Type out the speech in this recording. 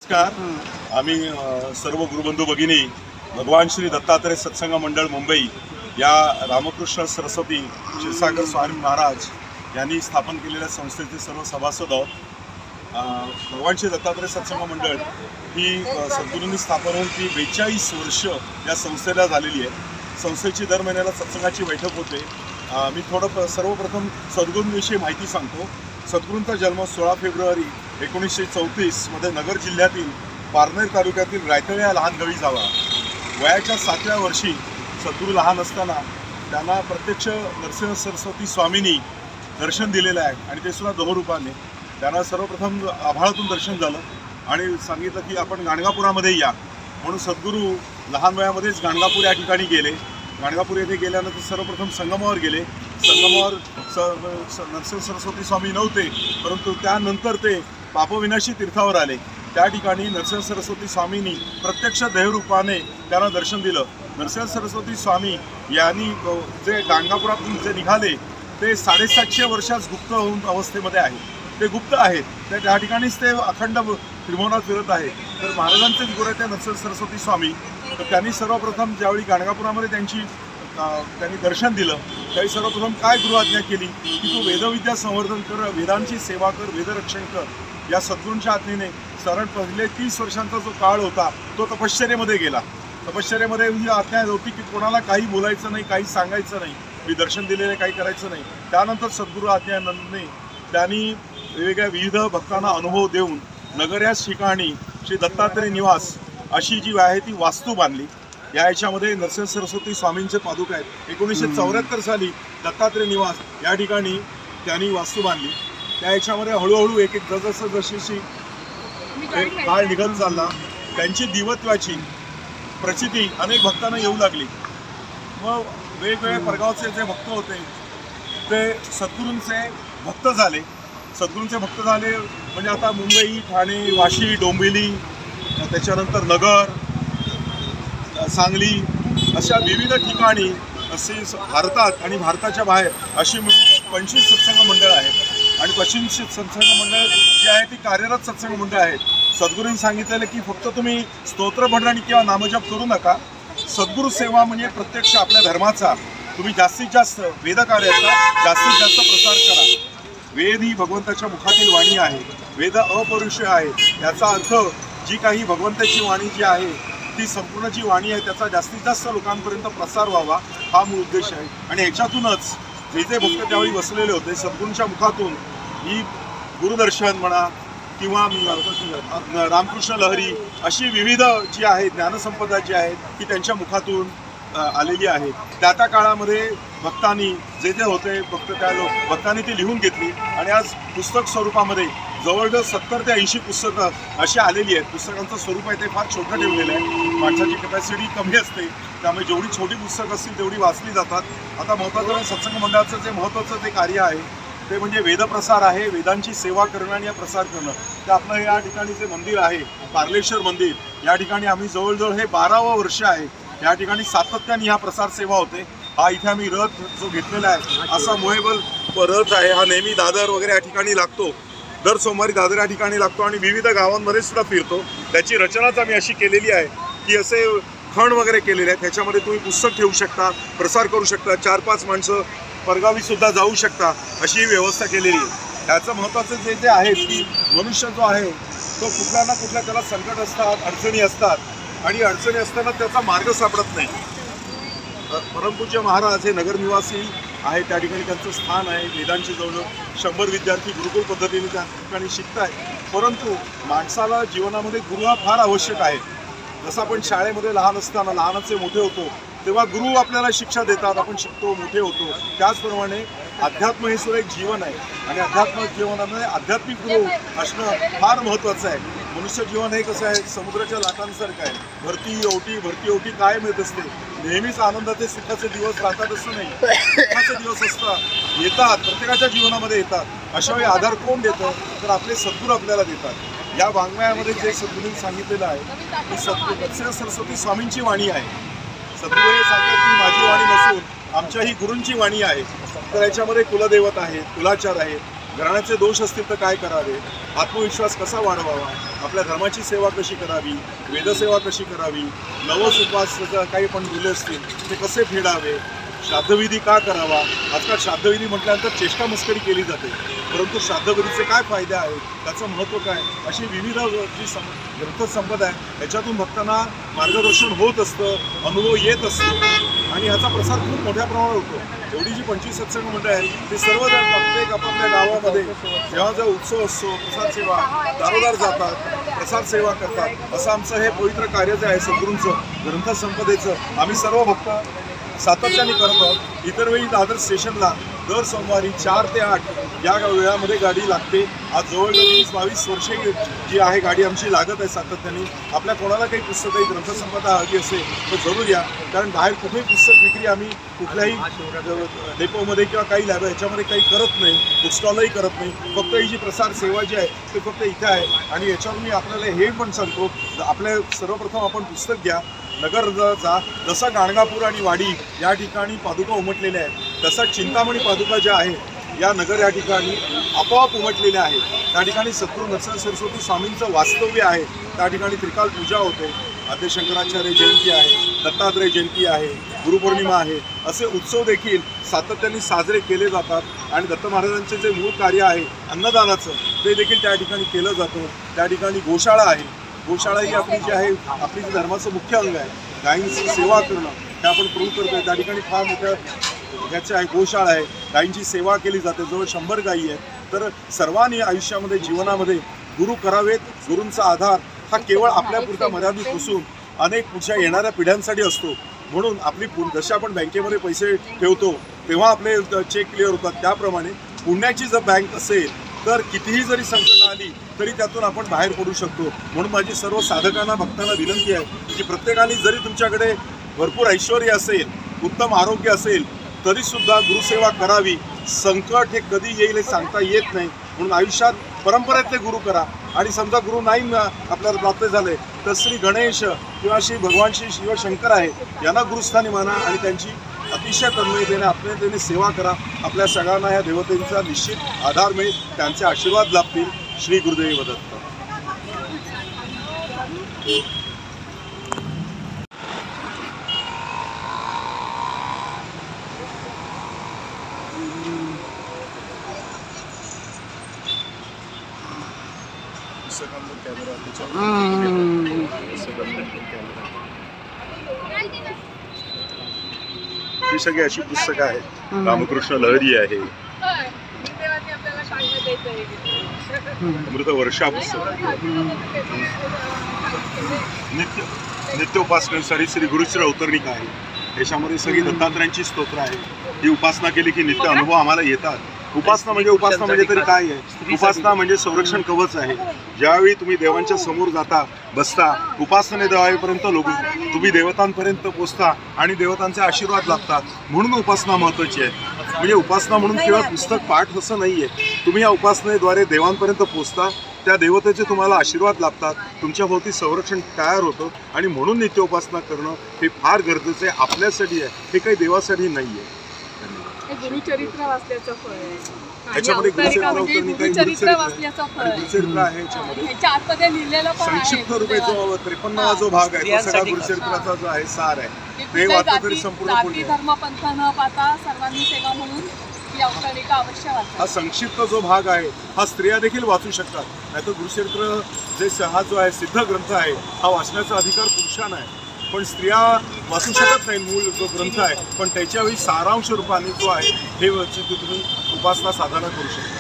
नमस्कार। आम्ही सर्व गुरुबंधू भगिनी भगवान श्री दत्तात्रय सत्संग मंडळ मुंबई या रामकृष्ण सरस्वती क्षीरसागर स्वामी महाराज यांनी स्थापन केलेल्या संस्थेचे सर्व सभासद आहोत। भगवान श्री दत्तात्रय सत्संग मंडळ ही सद्गुरूंनी स्थापन होऊन ती 42 वर्ष या संस्थेला झालेली आहे। संस्थेची दर महिन्याला सत्संगाची बैठक होते। मी सर्वप्रथम सद्गुरूंविषयी माहिती सांगतो। सद्गुरूंचा जन्म 16 फेब्रुवारी 1934 मध्ये नगर जिल्ह्यातील पारनेर तालुक्यातील रायतळे या लहान गावी झाला। वयाच्या 7व्या वर्षी सद्गुरू लहान असताना त्यांना प्रत्यक्ष नरसिंह सरस्वती स्वामींनी दर्शन दिलेलं आहे आणि ते सुद्धा दोहरूपाने। त्यांना सर्वप्रथम आभाळातून दर्शन झालं आणि सांगितलं की आपण गाणगापुरामध्ये या, म्हणून सद्गुरू लहान वयामध्येच गाणगापूर या ठिकाणी गेले। गाणगापूर येथे गेल्यानंतर सर्वप्रथम संगमावर गेले। संगमावर नरसिंह सरस्वती स्वामी नव्हते, परंतु त्यानंतर ते पापविनाशी तीर्थावर आले। त्या ठिकाणी नरसिंह सरस्वती स्वामींनी प्रत्यक्ष देहरूपाने त्यांना दर्शन दिलं। नरसिंह सरस्वती स्वामी यांनी जे गाणगापुरातून जे निघाले ते 750 वर्षास गुप्त होऊन अवस्थेमध्ये आहे। ते गुप्त आहेत, त्या ठिकाणीच ते अखंड त्रिभुवनात फिरत आहे। तर महाराजांचे गुरु आहेत ते नरसिंह सरस्वती स्वामी। तर त्यांनी सर्वप्रथम ज्यावेळी गाणगापुरामध्ये त्यांनी दर्शन दिलं त्यावेळी सर्वप्रथम काय गुरु आज्ञा केली की तू वेदविद्या संवर्धन कर, वेदांची सेवा कर, वेदरक्षण कर। या सद्गुरूंच्या आज्ञेने साधारण पहिले 30 वर्षांचा जो काळ होता तो तपश्चर्येमध्ये गेला। तपश्चर्येमध्ये ही आज्ञा होती की कोणाला काही बोलायचं नाही, काही सांगायचं नाही, मी दर्शन दिलेले काही करायचं नाही। त्यानंतर सद्गुरू आज्ञेने त्यांनी वेगवेगळ्या विविध भक्तांना अनुभव देऊन नगर या ठिकाणी श्री दत्तात्रय निवास अशी जी आहे ती वास्तू बांधली। या याच्यामध्ये नरसिंह सरस्वती स्वामींचे पादुका आहेत। 1974 साली दत्तात्रय निवास या ठिकाणी त्यांनी वास्तू बांधली। त्या याच्यामध्ये हळूहळू एक जशी काळ निघत चालला त्यांची दिवत्वाची प्रचिती अनेक भक्तांना येऊ लागली। मग वेगवेगळ्या परगावचे जे भक्त होते ते सद्गुरूंचे भक्त झाले। सद्गुरूंचे भक्त झाले म्हणजे आता मुंबई, ठाणे, वाशी, डोंबिवली, त्याच्यानंतर नगर, सांगली अशा विविध ठिकाणी असे भारतात आणि भारताच्या बाहेर अशी मिळून 25 सत्संग मंडळ आहेत आणि 25 सत्संग मंडळ जी आहे ती कार्यरत सत्संग मंडळ आहेत। सद्गुरूंनी सांगितलेलं की फक्त तुम्ही स्तोत्र भंडारी किंवा नामजप करू नका, सद्गुरू सेवा म्हणजे प्रत्यक्ष आपल्या धर्माचा तुम्ही जास्तीत जास्त वेदकार्याचा जास्तीत जास्त प्रसार करा। वेद ही भगवंताच्या मुखातील वाणी आहे, वेद अपरुष्य आहे। याचा अर्थ जी काही भगवंताची वाणी जी आहे ती संपूर्ण जी वाणी आहे त्याचा जास्तीत जास्त लोकांपर्यंत प्रसार व्हावा हा मूळ उद्देश आहे। आणि ह्याच्यातूनच जे भक्त त्यावेळी बसलेले होते सद्गुरूंच्या मुखातून ही गुरुदर्शन म्हणा किंवा रामकृष्ण लहरी अशी विविध जी आहे ज्ञानसंपदा जी आहे ती त्यांच्या मुखातून आलेली आहे। त्या काळामध्ये भक्तांनी जे होते भक्त त्या भक्तांनी ती लिहून घेतली आणि आज पुस्तक स्वरूपामध्ये जवळजवळ 70 ते 80 पुस्तकं अशी आलेली आहेत। पुस्तकांचं स्वरूप आहे ते फार छोटं ठेवलेलं आहे। माणसाची कॅपॅसिटी कमी असते, त्यामुळे जेवढी छोटी पुस्तकं असतील तेवढी वाचली जातात। आता महत्त्वाचं सत्संग मंडळाचं जे महत्त्वाचं ते कार्य आहे ते म्हणजे वेदप्रसार आहे, वेदांची सेवा करणं आणि प्रसार करणं। तर आपलं या ठिकाणी जे मंदिर आहे पार्लेश्वर मंदिर, या ठिकाणी आम्ही जवळजवळ हे 12वं वर्ष आहे। या ठिकाणी सातत्याने हा प्रसार सेवा होते। हा इथे आम्ही रथ जो घेतलेला आहे असा मोहेबल रथ आहे, हा नेहमी दादर वगैरे या ठिकाणी लागतो। दर सोमवारी दादर या ठिकाणी लागतो आणि विविध गावांमध्ये सुद्धा फिरतो। त्याची रचनाच आम्ही अशी केलेली आहे की असे खण वगैरे केलेले आहेत, त्याच्यामध्ये तुम्ही पुस्तक ठेवू शकता, प्रसार करू शकता, 4-5 माणसं परगावी सुद्धा जाऊ शकता अशी व्यवस्था केलेली आहे। त्याचं महत्त्वाचं जे आहे की मनुष्य जो आहे तो कुठल्या ना कुठल्या त्याला संकट असतात, अडचणी असतात आणि अडचणी असताना त्याचा मार्ग सापडत नाही। परमपूज्य महाराज हे नगरनिवासी आहे, त्या ठिकाणी त्यांचं स्थान आहे। वेदांची जवळ 100 विद्यार्थी गुरुकुल पद्धतीने त्या ठिकाणी शिकत आहेत। परंतु माणसाला जीवनामध्ये गुरु हा फार आवश्यक आहे। जसं आपण शाळेमध्ये लहान असताना लहानाचे मोठे होतो तेव्हा गुरु आपल्याला शिक्षा देतात, आपण शिकतो, मोठे होतो। त्याचप्रमाणे अध्यात्म हे सुद्धा एक जीवन आहे आणि अध्यात्म जीवनामध्ये आध्यात्मिक गुरु असणं फार महत्त्वाचं आहे। मनुष्य जीवन हे कसं आहे समुद्राच्या लाटांसारखं आहे, भरती ओटी कायम येत असते। नेहमीच आनंदाचे सुखाचे दिवस राहतात असं नाही, सुखाचे दिवस असतात, येतात, प्रत्येकाच्या जीवनामध्ये येतात। अशा वेळी आधार कोण देतं तर आपले सद्गुरू आपल्याला देतात। या वाङ्मयामध्ये जे सद्गुरूंनी सांगितलेलं आहे की नरसिंह सरस्वती स्वामींची वाणी आहे। सद्गुरू हे सांगतात की माझी वाणी नसून आमच्याही गुरूंची वाणी आहे। तर याच्यामध्ये कुलदैवत आहे, कुलाचार आहे घराण्याचे दोष असतील तर काय करावे, आत्मविश्वास कसा वाढवावा, आपल्या धर्माची सेवा कशी करावी, वेदसेवा कशी करावी, नवस उपवास काही पण दिले असतील ते कसे फेडावे, श्राद्धविधी का करावा. आजकाल श्राद्धविधी म्हटल्यानंतर चेष्टा मस्करी केली जाते, परंतु श्राद्धविधीचे काय फायदे आहेत, त्याचं महत्त्व काय, अशी विविध जी ग्रंथसंपदा आहे त्याच्यातून भक्तांना मार्गदर्शन होत असतं, अनुभव येत असतो आणि ह्याचा प्रसार खूप मोठ्या प्रमाणात होतो. एवढी जी 25 सत्संग मंडळ आहेत ते सर्वजण प्रत्येक आपापल्या गावामध्ये जेव्हा जेव्हा उत्सव असतो प्रसाद सेवा दारोदार जातात, प्रसाद सेवा करतात. असं आमचं हे पवित्र कार्य जे आहे सद्गुरूंचं ग्रंथसंपदेचं आम्ही सर्व भक्त सातत्याने करत आहोत. इतर वेळी दादर स्टेशनला दर सोमवारी 4 ते 8 या वेळामध्ये गाडी लागते. आज जवळजवळ 20-22 वर्षे जी आहे गाडी आमची लागत आहे सातत्याने. आपल्या कोणाला काही पुस्तक काही ग्रंथसंपदा हवी असेल तर जरूर या, कारण बाहेर कुठेही पुस्तक विक्री आम्ही कुठल्याही डेपोमध्ये किंवा काही लॅब ह्याच्यामध्ये काही करत नाही, बुक स्टॉलही करत नाही. फक्त ही जी प्रसार सेवा जी आहे ते फक्त इथे आहे. आणि याच्यावर मी आपल्याला हे पण सांगतो, आपल्या सर्वप्रथम आपण पुस्तक घ्या, नगर जा. जसा गाणगापूर आणि वाडी या ठिकाणी पादुका उमटलेल्या आहेत तसा चिंतामणी पादुका ज्या आहेत या नगर या ठिकाणी आपोआप उमटलेल्या आहेत. त्या ठिकाणी सद्गुरू नरसिंह सरस्वती स्वामींचं वास्तव्य आहे. त्या ठिकाणी त्रिकाल पूजा होते, आद्यशंकराचार्य जयंती आहे, दत्तात्रय जयंती आहे, गुरुपौर्णिमा आहे. असे उत्सव देखील सातत्याने साजरे केले जातात. आणि दत्त महाराजांचे जे मूळ कार्य आहे अन्नदानाचं ते देखील त्या ठिकाणी केलं जातं. त्या ठिकाणी गोशाळा आहे. गोशाळा ही आपली जी आहे आपली जी धर्माचं मुख्य अंग आहे. गायींची सेवा करणं हे आपण प्रूव्ह करतोय. त्या ठिकाणी फार मोठ्या ह्याचं आहे गोशाळा आहे, गायींची सेवा केली जाते. जवळ 100 गायी आहेत. तर सर्वांनी आयुष्यामध्ये जीवनामध्ये गुरु करावेत. गुरूंचा आधार हा केवळ आपल्यापुरता मर्यादित नसून अनेक पुढच्या येणाऱ्या पिढ्यांसाठी असतो. म्हणून आपली जसे आपण बँकेमध्ये पैसे ठेवतो तेव्हा आपले चेक क्लिअर होतात, त्याप्रमाणे पुण्याची जर बँक असेल तर कितीही जरी संकट आली तरी त्यातून आपण बाहेर पडू शकतो. म्हणून माझी सर्व साधकांना भक्तांना विनंती आहे की प्रत्येकाने जरी तुमच्याकडे भरपूर ऐश्वर असेल, उत्तम आरोग्य असेल तरीसुद्धा गुरुसेवा करावी. संकट हे कधी येईल हे सांगता येत नाही. म्हणून आयुष्यात परंपरेतले गुरु करा. आणि समजा गुरु नाही आपल्याला प्राप्त झाले तर श्री गणेश किंवा श्री भगवान श्री शिवशंकर आहे यांना गुरुस्थानी माना आणि त्यांची अतिशय तन्मयतेने आत्मीयतेने सेवा करा. आपल्या सगळ्यांना या देवतेचा निश्चित आधार मिळेल, त्यांचे आशीर्वाद लाभतील. श्री गुरुदेव दत्त. ही सगळी अशी पुस्तकं आहेत. रामकृष्ण लहरी आहे, अमृत वर्षा पुस्तक, नित्य उपासनेसाठी श्री गुरुश्री अवतरणिका आहे. याच्यामध्ये सगळी दत्तात्रयांची स्तोत्र आहे. ही उपासना केली की नित्य अनुभव आम्हाला येतात. उपासना म्हणजे तरी काय आहे? उपासना म्हणजे संरक्षण कवच आहे. ज्यावेळी तुम्ही देवांच्या समोर जाता बसता उपासने देवापर्यंत तुम्ही देवतांपर्यंत पोचता आणि देवतांचे आशीर्वाद लाभतात. म्हणून उपासना महत्त्वाची आहे. म्हणजे उपासना म्हणून केवळ पुस्तक पाठ असं नाही आहे. तुम्ही या उपासनेद्वारे देवांपर्यंत पोचता, त्या देवतेचे तुम्हाला आशीर्वाद लाभतात, तुमच्या भोवती संरक्षण तयार होतं. आणि म्हणून नित्य उपासना करणं हे फार गरजेचं आहे आपल्यासाठी आहे, हे काही देवासाठी नाही आहे. गुरुचरित्र वाचल्याचं फळ आहे. याच्यामध्ये गुरुचरित्र वाचल्याचं फळ आहे. गुरुचरित्र आहे याच्यामध्ये. ह्याच्या आतमध्ये लिहिलेलं पण आहे. संक्षिप्त रूपे जो 53वा जो भाग आहे तो सगळा गुरुचरित्राचा जो आहे सार आहे. ते वाचलं तरी संपूर्ण जाती धर्म पंथ न पाहता सर्वांनी सेवा म्हणून ही अवतरणिका अवश्य वाचा. हा संक्षिप्त जो भाग आहे हा स्त्रिया देखील वाचू शकतात. नाहीतर गुरुचरित्र जे हा जो आहे सिद्ध ग्रंथ आहे हा वाचण्याचा अधिकार पुरुषांना आहे, पण स्त्रिया वाचू शकत नाही. मूळ जो ग्रंथ आहे पण त्याच्यावेळी सारांश रूपाने जो आहे हे तुम्ही उपासना साधना करू शकता.